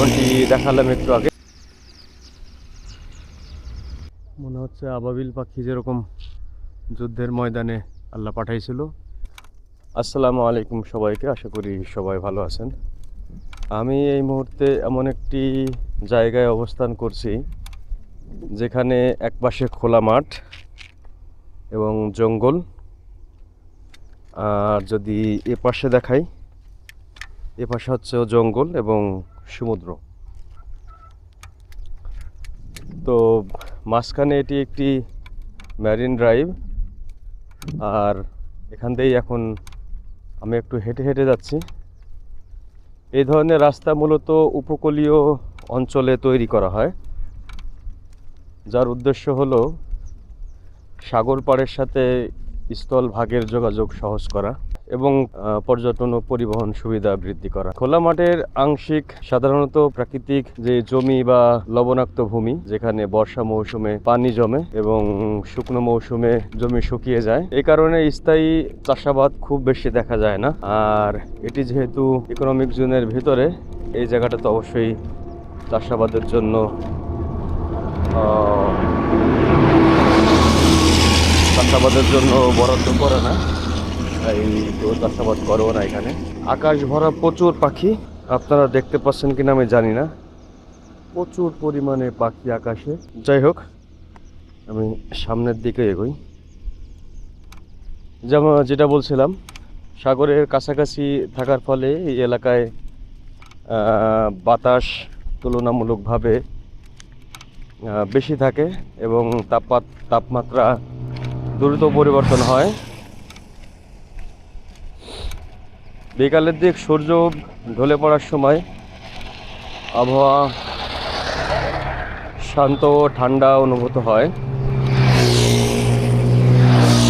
যেমনটি দেখালাম একটু আগে। মনে হচ্ছে আবাবিল পাখি যেরকম যুদ্ধের ময়দানে আল্লাহ পাঠাইছিল। আসসালামু আলাইকুম সবাইকে, আশা করি সবাই ভালো আছেন। আমি এই মুহূর্তে এমন একটি জায়গায় অবস্থান করছি যেখানে একপাশে খোলা মাঠ এবং জঙ্গল, আর যদি এ পাশে দেখাই, এ পাশে হচ্ছে জঙ্গল এবং সমুদ্র। তো মাঝখানে এটি একটি ম্যারিন ড্রাইভ, আর এখান থেকেই এখন আমি একটু হেঁটে হেঁটে যাচ্ছি। এই ধরনের রাস্তা মূলত উপকূলীয় অঞ্চলে তৈরি করা হয়, যার উদ্দেশ্য হলো সাগর পাড়ের সাথে স্থল ভাগের যোগাযোগ সহজ করা এবং পর্যটন ও পরিবহন সুবিধা বৃদ্ধি করা। খোলা মাঠের আংশিক সাধারণত প্রাকৃতিক যে জমি বা লবণাক্ত ভূমি, যেখানে বর্ষা মৌসুমে পানি জমে এবং শুকনো মৌসুমে জমি শুকিয়ে যায়। এই কারণে স্থায়ী চাষাবাদ খুব বেশি দেখা যায় না। আর এটি যেহেতু ইকোনমিক জোনের ভিতরে, এই জায়গাটা তো অবশ্যই চাষাবাদের জন্য চাষাবাদের জন্য বরাদ্দ করে না, তাই কেউ চাষাবাদ করেও না এখানে। আকাশ ভরা প্রচুর পাখি, আপনারা দেখতে পাচ্ছেন কিনা আমি জানি না, প্রচুর পরিমাণে পাখি আকাশে। যাই হোক, আমি সামনের দিকে এগোই। যেমন যেটা বলছিলাম, সাগরের কাছাকাছি থাকার ফলে এই এলাকায় বাতাস তুলনামূলকভাবে বেশি থাকে এবং তাপমাত্রা দ্রুত পরিবর্তন হয়। বিকালের দিক সূর্য ঢলে পড়ার সময় আবহাওয়া শান্ত ও ঠান্ডা অনুভূত হয়।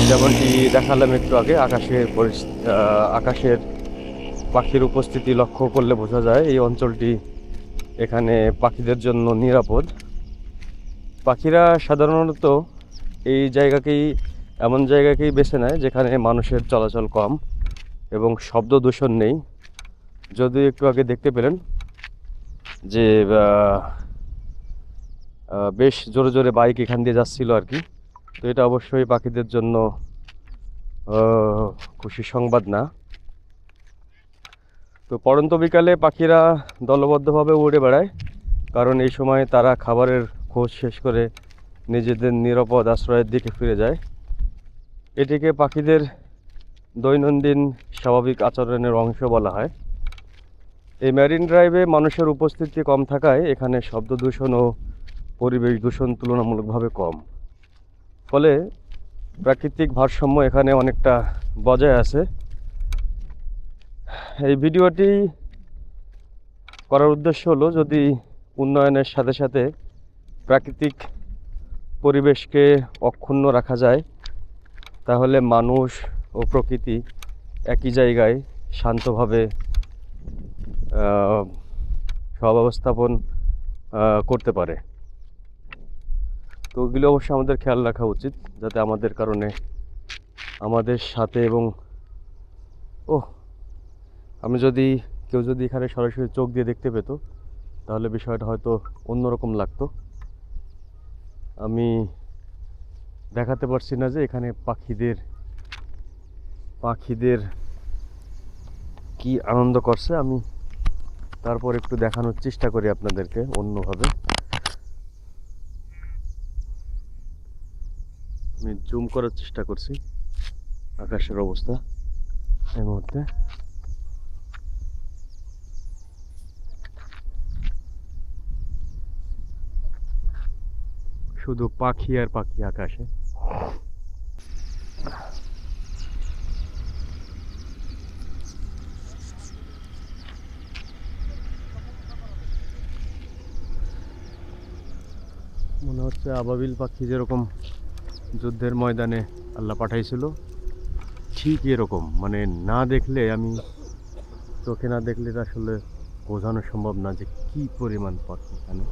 যেমনটি দেখালাম একটু আগে, আকাশের পাখির উপস্থিতি লক্ষ্য করলে বোঝা যায় এই অঞ্চলটি এখানে পাখিদের জন্য নিরাপদ। পাখিরা সাধারণত এই জায়গাকেই এমন জায়গাকেই বেছে নেয় যেখানে মানুষের চলাচল কম এবং শব্দ দূষণ নেই। যদিও একটু আগে দেখতে পেলেন যে বেশ জোরে জোরে বাইক এখান দিয়ে যাচ্ছিল আর কি। তো এটা অবশ্যই পাখিদের জন্য খুশির সংবাদ না। তো পড়ন্ত বিকালে পাখিরা দলবদ্ধভাবে উড়ে বেড়ায়, কারণ এই সময় তারা খাবারের খোঁজ শেষ করে নিজেদের নিরাপদ আশ্রয়ের দিকে ফিরে যায়। এটিকে পাখিদের দৈনন্দিন স্বাভাবিক আচরণের অংশ বলা হয়। এই ম্যারিন ড্রাইভে মানুষের উপস্থিতি কম থাকায় এখানে শব্দ দূষণ ও পরিবেশ দূষণ তুলনামূলকভাবে কম, ফলে প্রাকৃতিক ভারসাম্য এখানে অনেকটা বজায় আছে। এই ভিডিওটি করার উদ্দেশ্য হলো, যদি উন্নয়নের সাথে সাথে প্রাকৃতিক পরিবেশকে অক্ষুণ্ণ রাখা যায়, তাহলে মানুষ ও প্রকৃতি একই জায়গায় শান্তভাবে সহাবস্থাপন করতে পারে। তো ওগুলো অবশ্যই আমাদের খেয়াল রাখা উচিত, যাতে আমাদের কারণে আমাদের সাথে এবং কেউ যদি এখানে সরাসরি চোখ দিয়ে দেখতে পেত, তাহলে বিষয়টা হয়তো অন্যরকম লাগতো। আমি দেখাতে পারছি না যে এখানে পাখিদের কি আনন্দ করছে, আমি তারপর একটু দেখানোর চেষ্টা করি আপনাদেরকে অন্যভাবে। আমি জুম করার চেষ্টা করছি আকাশের অবস্থা এই মুহূর্তে। শুধু পাখি আর পাখি আকাশে। মনে হচ্ছে আবাবিল পাখি যেরকম যুদ্ধের ময়দানে আল্লাহ পাঠাইছিল, ঠিক এরকম। মানে চোখে না দেখলে আসলে বোঝানো সম্ভব না যে কি পরিমাণ পাখি এখানে।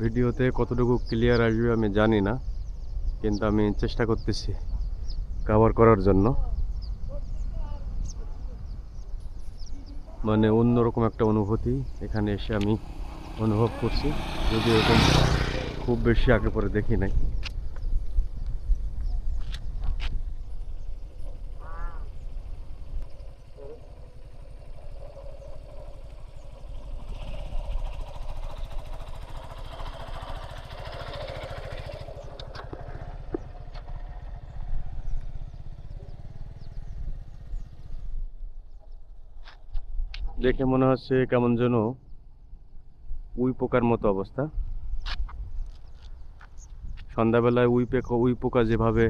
ভিডিওতে কতটুকু ক্লিয়ার আসবে আমি জানি না, কিন্তু আমি চেষ্টা করতেছি কভার করার জন্য। মানে অন্যরকম একটা অনুভূতি এখানে এসে আমি অনুভব করছি, যদি এরকম খুব বেশি আগে পরে দেখি নাই। দেখে মনে হচ্ছে কেমন যেন উই পোকার মতো অবস্থা। সন্ধ্যাবেলায় উই পোকা যেভাবে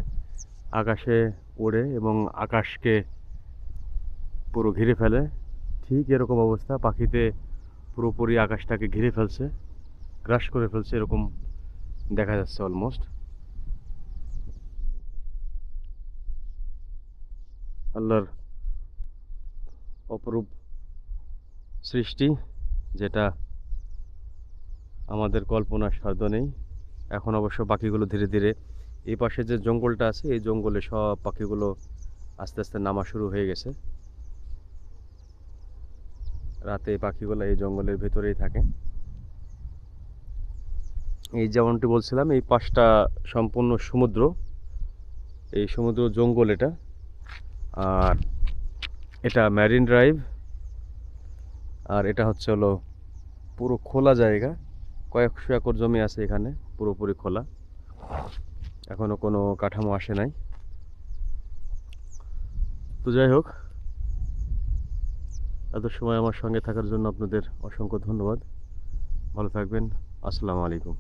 আকাশে ওড়ে এবং আকাশকে পুরো ঘিরে ফেলে, ঠিক এরকম অবস্থা পাখিতে পুরোপুরি আকাশটাকে ঘিরে ফেলছে, গ্রাস করে ফেলছে, এরকম দেখা যাচ্ছে অলমোস্ট। আল্লাহর অপরূপ সৃষ্টি, যেটা আমাদের কল্পনার সাধ্য নেই। এখন অবশ্য পাখিগুলো ধীরে ধীরে, এই পাশে যে জঙ্গলটা আছে এই জঙ্গলে সব পাখিগুলো আস্তে আস্তে নামা শুরু হয়ে গেছে। রাতে এই পাখিগুলো এই জঙ্গলের ভেতরেই থাকে। এই যেমনটি বলছিলাম, এই পাশটা সম্পূর্ণ সমুদ্র, এই সমুদ্র জঙ্গল এটা। আর এটা ম্যারিন ড্রাইভ, আর এটা হচ্ছে হলো পুরো খোলা জায়গা, কয়েকশো একর জমি আছে এখানে, পুরোপুরি খোলা, এখনো কোনো কাঠামো আসে নাই। তো যাই হোক, এত সময় আমার সঙ্গে থাকার জন্য আপনাদের অসংখ্য ধন্যবাদ। ভালো থাকবেন। আসসালামু আলাইকুম।